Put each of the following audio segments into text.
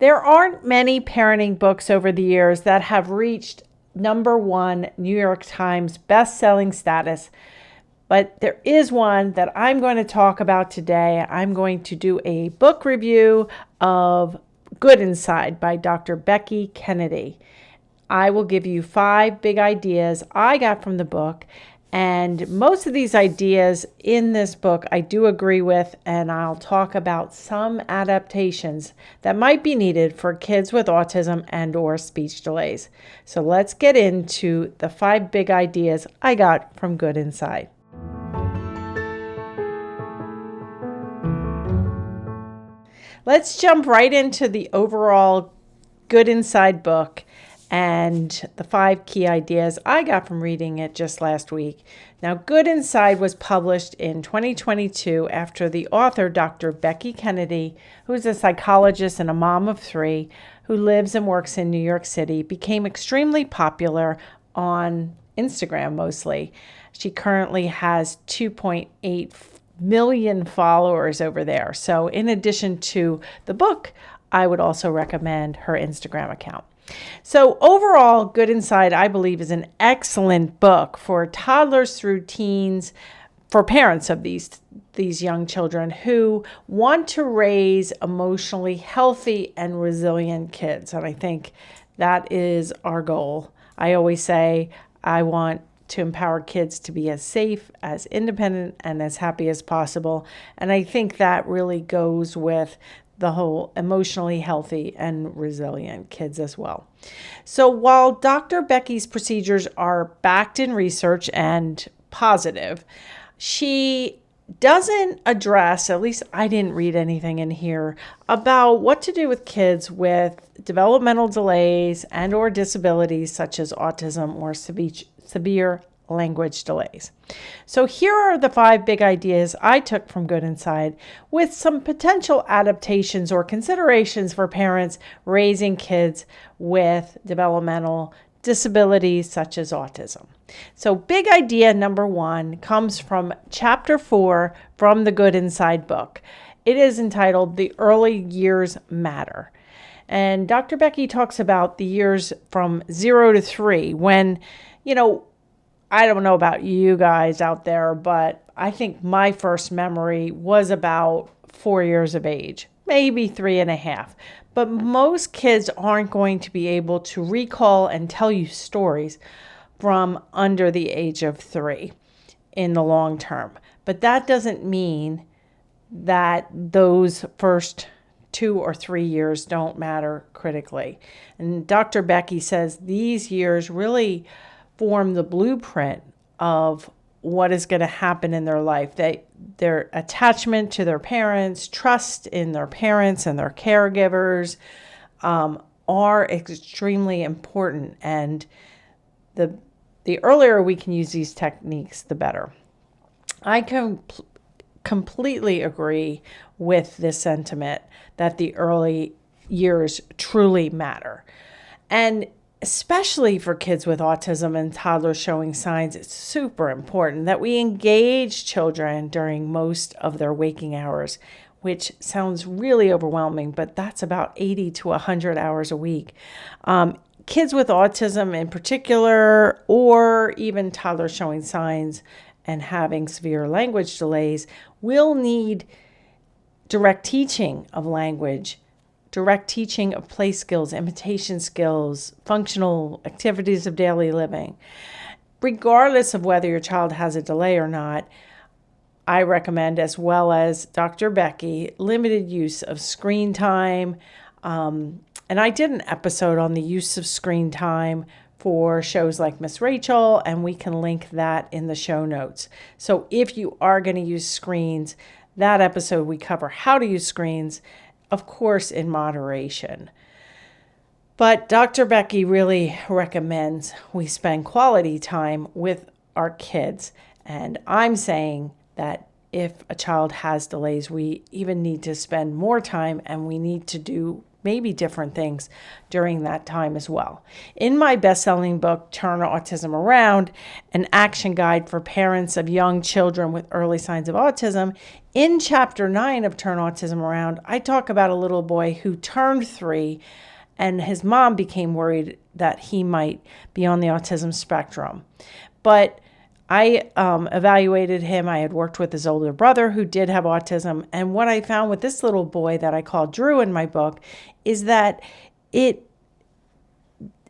There aren't many parenting books over the years that have reached #1 New York Times best-selling status, but there is one that I'm going to talk about today. I'm going to do a book review of Good Inside by Dr. Becky Kennedy. I will give you 5 big ideas I got from the book, and most of these ideas in this book I do agree with, and I'll talk about some adaptations that might be needed for kids with autism and or speech delays. So let's get into the 5 big ideas I got from Good Inside. Let's jump right into the overall Good Inside book and the 5 key ideas I got from reading it just last week. Now, Good Inside was published in 2022 after the author, Dr. Becky Kennedy, who's a psychologist and a mom of 3 who lives and works in New York City, became extremely popular on Instagram mostly. She currently has 2.8 million followers over there. So in addition to the book, I would also recommend her Instagram account. So overall, Good Inside, I believe, is an excellent book for toddlers through teens, for parents of these young children who want to raise emotionally healthy and resilient kids. And I think that is our goal. I always say I want to empower kids to be as safe, as independent, and as happy as possible. And I think that really goes with the whole emotionally healthy and resilient kids as well. So while Dr. Becky's procedures are backed in research and positive, she doesn't address, at least I didn't read anything in here, about what to do with kids with developmental delays and or disabilities such as autism or severe language delays. So here are the 5 big ideas I took from Good Inside with some potential adaptations or considerations for parents raising kids with developmental disabilities such as autism. So big idea number 1 comes from chapter 4 from the Good Inside book. It is entitled The Early Years Matter. And Dr. Becky talks about the years from 0 to 3 when, I don't know about you guys out there, but I think my first memory was about 4 years of age, maybe 3.5. But most kids aren't going to be able to recall and tell you stories from under the age of 3 in the long term. But that doesn't mean that those first 2 or 3 years don't matter critically. And Dr. Becky says these years really form the blueprint of what is going to happen in their life. Their attachment to their parents, trust in their parents and their caregivers are extremely important. And the earlier we can use these techniques, the better. I completely agree with this sentiment that the early years truly matter. And especially for kids with autism and toddlers showing signs, it's super important that we engage children during most of their waking hours, which sounds really overwhelming, but that's about 80 to 100 hours a week. Kids with autism in particular, or even toddlers showing signs and having severe language delays, will need direct teaching of language, direct teaching of play skills, imitation skills, functional activities of daily living. Regardless of whether your child has a delay or not, I recommend, as well as Dr. Becky, limited use of screen time. And I did an episode on the use of screen time for shows like Miss Rachel, and we can link that in the show notes. So if you are going to use screens, that episode we cover how to use screens, of course, in moderation. But Dr. Becky really recommends we spend quality time with our kids. And I'm saying that if a child has delays, we even need to spend more time, and we need to do maybe different things during that time as well. In my best-selling book, Turn Autism Around, an action guide for parents of young children with early signs of autism, In chapter 9 of Turn Autism Around, I talk about a little boy who turned 3 and his mom became worried that he might be on the autism spectrum. But I evaluated him. I had worked with his older brother who did have autism. And what I found with this little boy that I call Drew in my book is that it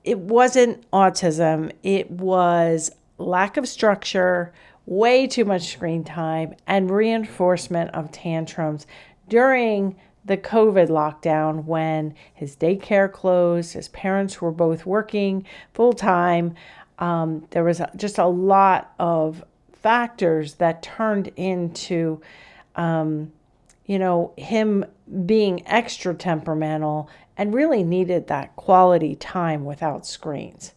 wasn't autism. It was lack of structure, way too much screen time, and reinforcement of tantrums during the COVID lockdown when his daycare closed, his parents were both working full time. There was just a lot of factors that turned into, him being extra temperamental and really needed that quality time without screens.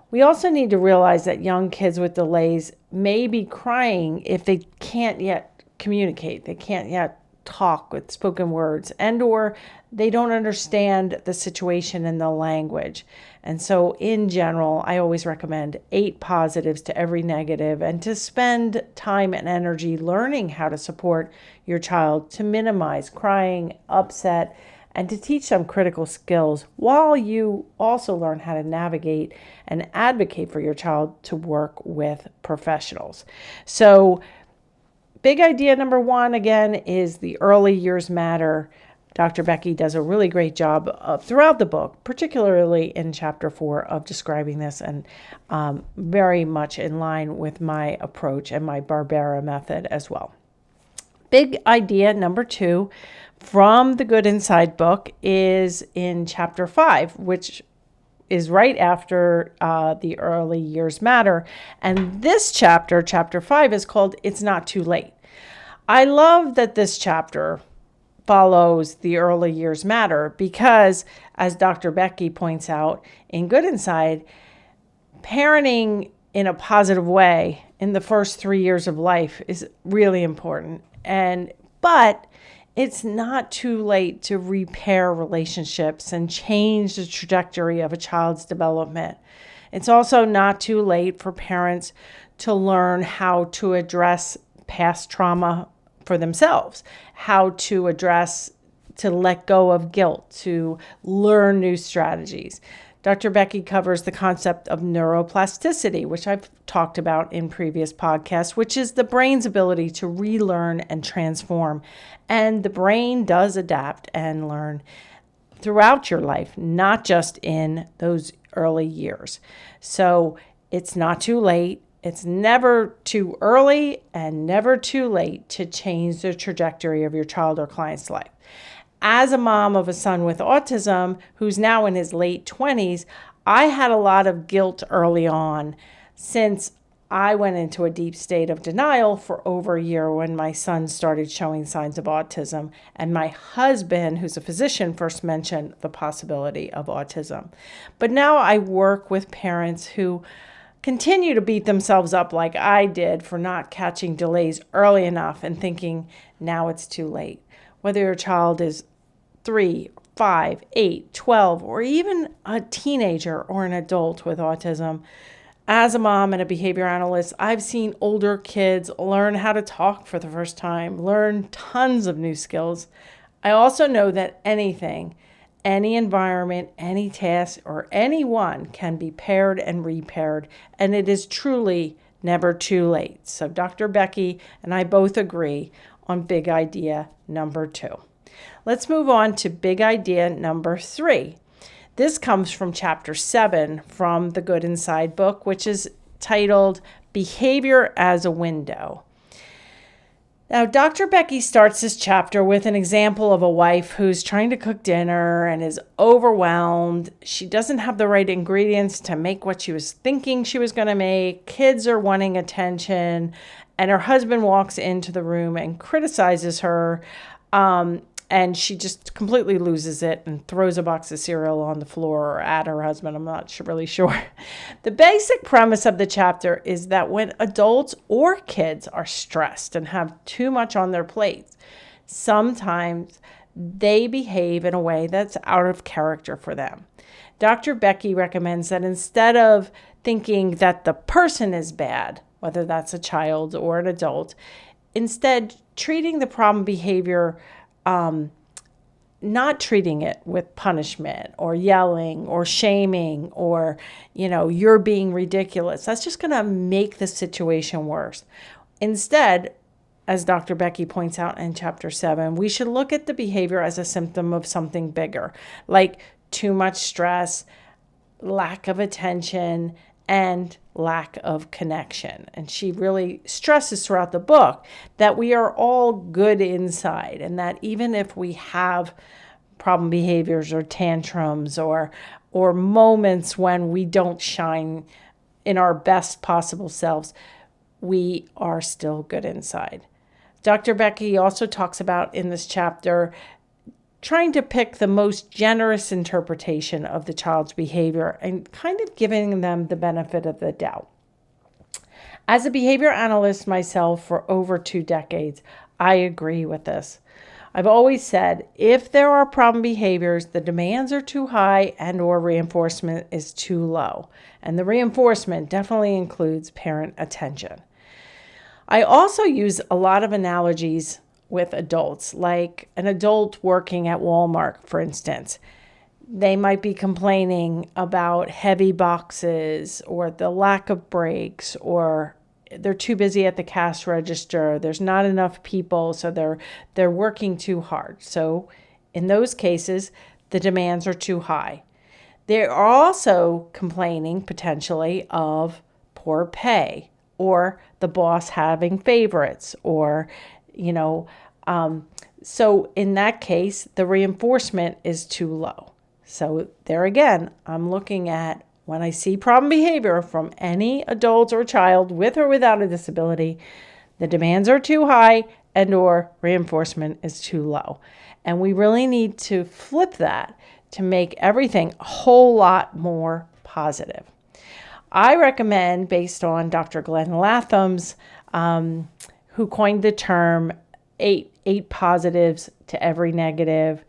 We also need to realize that young kids with delays may be crying if they can't yet communicate. They can't yet talk with spoken words, and or they don't understand the situation and the language. And so in general, I always recommend 8 positives to every negative, and to spend time and energy learning how to support your child to minimize crying, upset, and to teach them critical skills while you also learn how to navigate and advocate for your child to work with professionals. So big idea number 1, again, is the early years matter. Dr. Becky does a really great job throughout the book, particularly in chapter 4, of describing this, and very much in line with my approach and my Barbera Method as well. Big idea number 2 from the Good Inside book is in chapter 5, which is right after the early years matter. And this chapter, chapter 5, is called It's Not Too Late. I love that this chapter follows the early years matter because, as Dr. Becky points out in Good Inside, parenting in a positive way in the first 3 years of life is really important. But it's not too late to repair relationships and change the trajectory of a child's development. It's also not too late for parents to learn how to address past trauma for themselves, how to let go of guilt, to learn new strategies. Dr. Becky covers the concept of neuroplasticity, which I've talked about in previous podcasts, which is the brain's ability to relearn and transform. And the brain does adapt and learn throughout your life, not just in those early years. So it's not too late. It's never too early and never too late to change the trajectory of your child or client's life. As a mom of a son with autism who's now in his late 20s, I had a lot of guilt early on since I went into a deep state of denial for over a year when my son started showing signs of autism, and my husband, who's a physician, first mentioned the possibility of autism. But now I work with parents who continue to beat themselves up like I did for not catching delays early enough and thinking now it's too late. Whether your child is 3, 5, 8, 12, or even a teenager or an adult with autism. As a mom and a behavior analyst, I've seen older kids learn how to talk for the first time, learn tons of new skills. I also know that anything, any environment, any task, or anyone can be paired and repaired, and it is truly never too late. So Dr. Becky and I both agree on big idea number 2. Let's move on to big idea number 3. This comes from chapter 7 from the Good Inside book, which is titled Behavior as a Window. Now, Dr. Becky starts this chapter with an example of a wife who's trying to cook dinner and is overwhelmed. She doesn't have the right ingredients to make what she was thinking she was going to make. Kids are wanting attention, and her husband walks into the room and criticizes her. And she just completely loses it and throws a box of cereal on the floor or at her husband. I'm not really sure. The basic premise of the chapter is that when adults or kids are stressed and have too much on their plates, sometimes they behave in a way that's out of character for them. Dr. Becky recommends that instead of thinking that the person is bad, whether that's a child or an adult, instead treating the problem behavior, not treating it with punishment or yelling or shaming or, you're being ridiculous. That's just going to make the situation worse. Instead, as Dr. Becky points out in chapter 7, we should look at the behavior as a symptom of something bigger, like too much stress, lack of attention, and lack of connection. And she really stresses throughout the book that we are all good inside, and that even if we have problem behaviors or tantrums or moments when we don't shine in our best possible selves, we are still good inside. Dr. Becky also talks about in this chapter trying to pick the most generous interpretation of the child's behavior and kind of giving them the benefit of the doubt. As a behavior analyst myself for over 2 decades, I agree with this. I've always said, if there are problem behaviors, the demands are too high and or reinforcement is too low. And the reinforcement definitely includes parent attention. I also use a lot of analogies with adults, like an adult working at Walmart, for instance. They might be complaining about heavy boxes or the lack of breaks, or they're too busy at the cash register. There's not enough people, so they're working too hard. So in those cases, the demands are too high. They're also complaining potentially of poor pay or the boss having favorites or, so in that case, the reinforcement is too low. So there again, I'm looking at when I see problem behavior from any adult or child with or without a disability, the demands are too high and or reinforcement is too low. And we really need to flip that to make everything a whole lot more positive. I recommend, based on Dr. Glenn Latham's, who coined the term eight positives to every negative,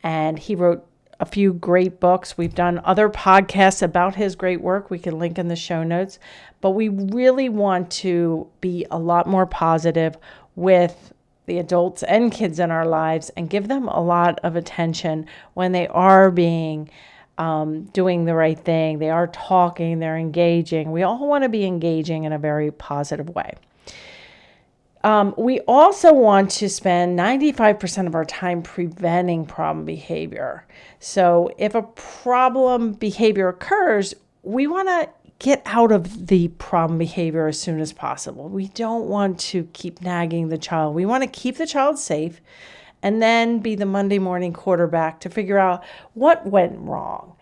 and he wrote a few great books. We've done other podcasts about his great work. We can link in the show notes, but we really want to be a lot more positive with the adults and kids in our lives and give them a lot of attention when they are doing the right thing. They are talking, they're engaging. We all want to be engaging in a very positive way. We also want to spend 95% of our time preventing problem behavior. So if a problem behavior occurs, we want to get out of the problem behavior as soon as possible. We don't want to keep nagging the child. We want to keep the child safe and then be the Monday morning quarterback to figure out what went wrong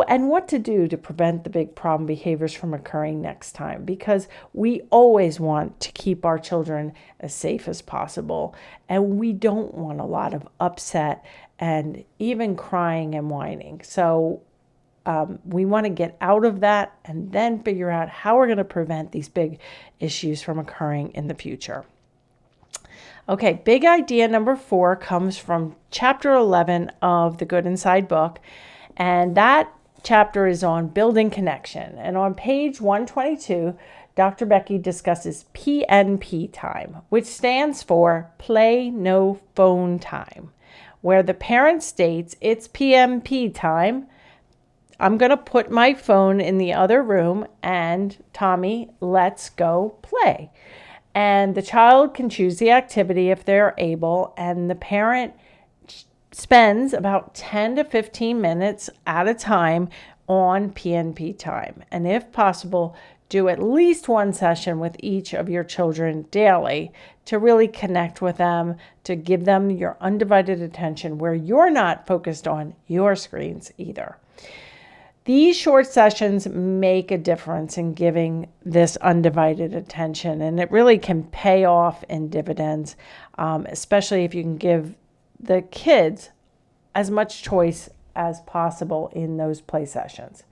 and what to do to prevent the big problem behaviors from occurring next time, because we always want to keep our children as safe as possible, and we don't want a lot of upset and even crying and whining. So we want to get out of that and then figure out how we're going to prevent these big issues from occurring in the future. Okay, big idea number 4 comes from chapter 11 of the Good Inside book. And that chapter is on building connection. And on page 122, Dr. Becky discusses PNP time, which stands for Play No Phone Time, where the parent states it's PNP time. I'm going to put my phone in the other room and Tommy, let's go play. And the child can choose the activity if they're able, and the parent spends about 10 to 15 minutes at a time on PNP time. And if possible, do at least one session with each of your children daily to really connect with them, to give them your undivided attention where you're not focused on your screens either. These short sessions make a difference in giving this undivided attention, and it really can pay off in dividends, especially if you can give the kids as much choice as possible in those play sessions.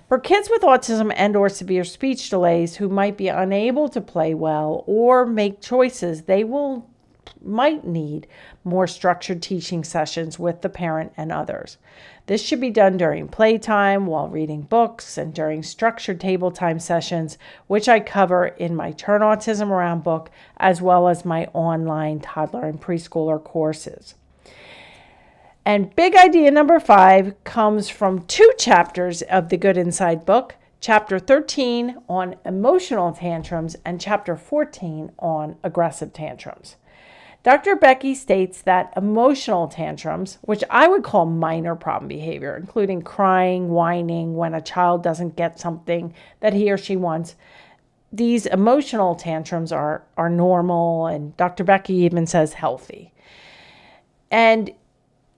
For kids with autism and or severe speech delays who might be unable to play well or make choices, they will might need more structured teaching sessions with the parent and others. This should be done during playtime, while reading books, and during structured table time sessions, which I cover in my Turn Autism Around book, as well as my online toddler and preschooler courses. And big idea number 5 comes from 2 chapters of the Good Inside book, Chapter 13 on emotional tantrums and Chapter 14 on aggressive tantrums. Dr. Becky states that emotional tantrums, which I would call minor problem behavior, including crying, whining when a child doesn't get something that he or she wants, these emotional tantrums are normal, and Dr. Becky even says healthy. And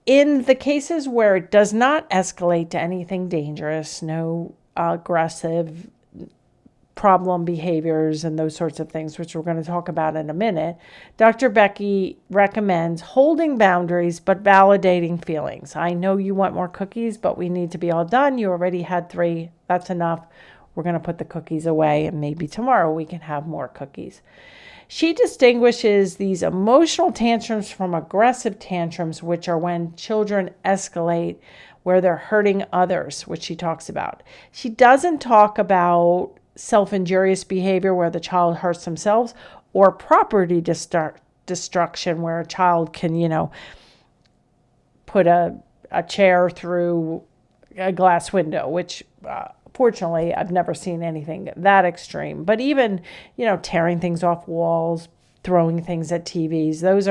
in the cases where it does not escalate to anything dangerous, no aggressive problem behaviors and those sorts of things, which we're going to talk about in a minute, Dr. Becky recommends holding boundaries but validating feelings. I know you want more cookies, but we need to be all done. You already had 3. That's enough. We're going to put the cookies away, and maybe tomorrow we can have more cookies. She distinguishes these emotional tantrums from aggressive tantrums, which are when children escalate, where they're hurting others, which she talks about. She doesn't talk about self-injurious behavior where the child hurts themselves, or property destruction where a child can, put a chair through a glass window, which fortunately I've never seen anything that extreme. But even, tearing things off walls, throwing things at TVs, those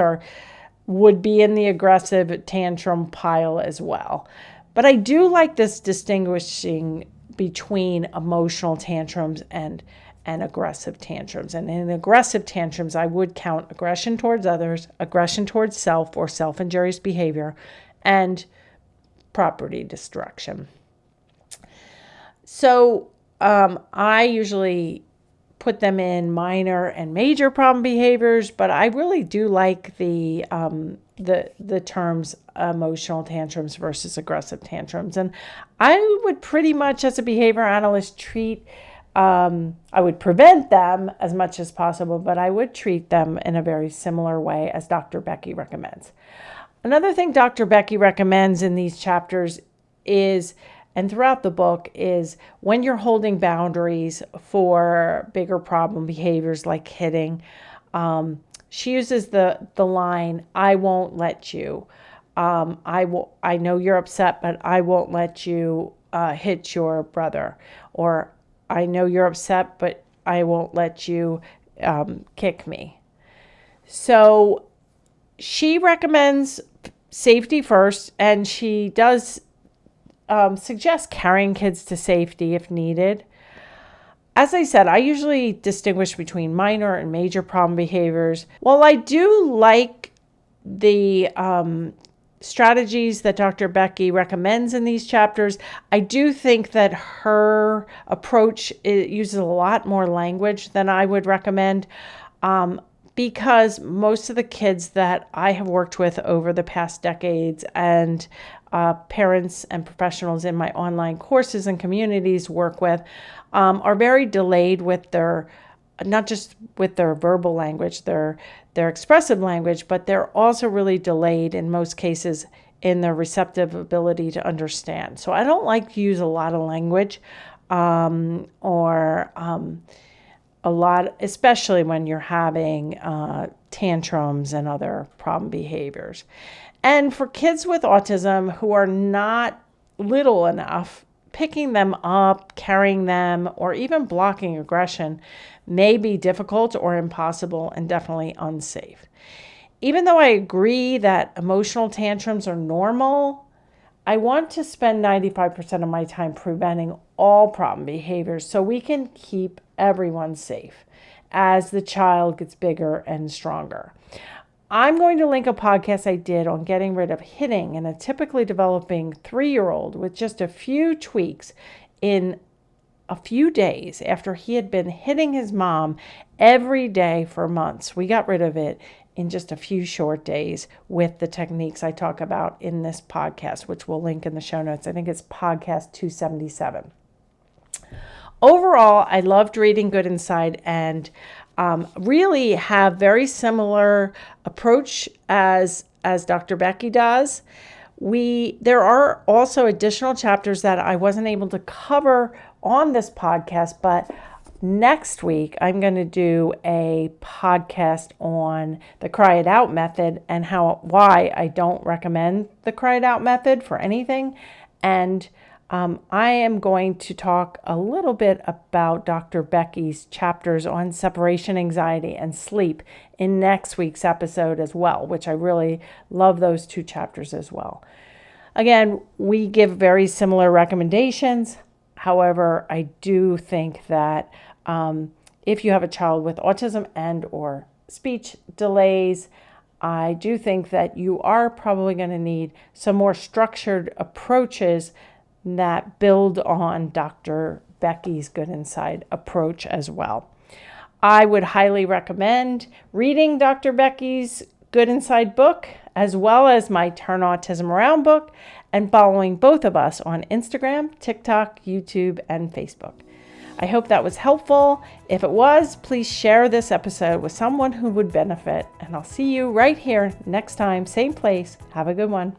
would be in the aggressive tantrum pile as well. But I do like this distinguishing between emotional tantrums and aggressive tantrums. And in aggressive tantrums, I would count aggression towards others, aggression towards self or self-injurious behavior, and property destruction. So I usually put them in minor and major problem behaviors, but I really do like the terms emotional tantrums versus aggressive tantrums. And I would pretty much, as a behavior analyst, I would prevent them as much as possible, but I would treat them in a very similar way as Dr. Becky recommends. Another thing Dr. Becky recommends in these chapters is, and throughout the book, is when you're holding boundaries for bigger problem behaviors like hitting, she uses the line, "I won't let you." I know you're upset, but I won't let you hit your brother. Or, I know you're upset, but I won't let you kick me. So she recommends safety first, and she does suggest carrying kids to safety if needed. As I said, I usually distinguish between minor and major problem behaviors. While I do like the strategies that Dr. Becky recommends in these chapters, I do think that her approach uses a lot more language than I would recommend, because most of the kids that I have worked with over the past decades, and parents and professionals in my online courses and communities work with, are very delayed with their, not just with their verbal language, their expressive language, but they're also really delayed in most cases in their receptive ability to understand. So I don't like to use a lot of language, or a lot, especially when you're having tantrums and other problem behaviors. And for kids with autism who are not little enough, picking them up, carrying them, or even blocking aggression may be difficult or impossible, and definitely unsafe. Even though I agree that emotional tantrums are normal, I want to spend 95% of my time preventing all problem behaviors so we can keep everyone safe as the child gets bigger and stronger. I'm going to link a podcast I did on getting rid of hitting in a typically developing 3-year-old with just a few tweaks in a few days after he had been hitting his mom every day for months. We got rid of it in just a few short days with the techniques I talk about in this podcast, which we'll link in the show notes. I think it's podcast 277. Overall, I loved reading Good Inside, and really have very similar approach as Dr. Becky does. There are also additional chapters that I wasn't able to cover on this podcast, but next week I'm going to do a podcast on the Cry It Out method and why I don't recommend the Cry It Out method for anything. And I am going to talk a little bit about Dr. Becky's chapters on separation anxiety and sleep in next week's episode as well, which I really love those 2 chapters as well. Again, we give very similar recommendations. However, I do think that if you have a child with autism and or speech delays, I do think that you are probably going to need some more structured approaches that build on Dr. Becky's Good Inside approach as well. I would highly recommend reading Dr. Becky's Good Inside book, as well as my Turn Autism Around book, and following both of us on Instagram, TikTok, YouTube, and Facebook. I hope that was helpful. If it was, please share this episode with someone who would benefit, and I'll see you right here next time, same place. Have a good one.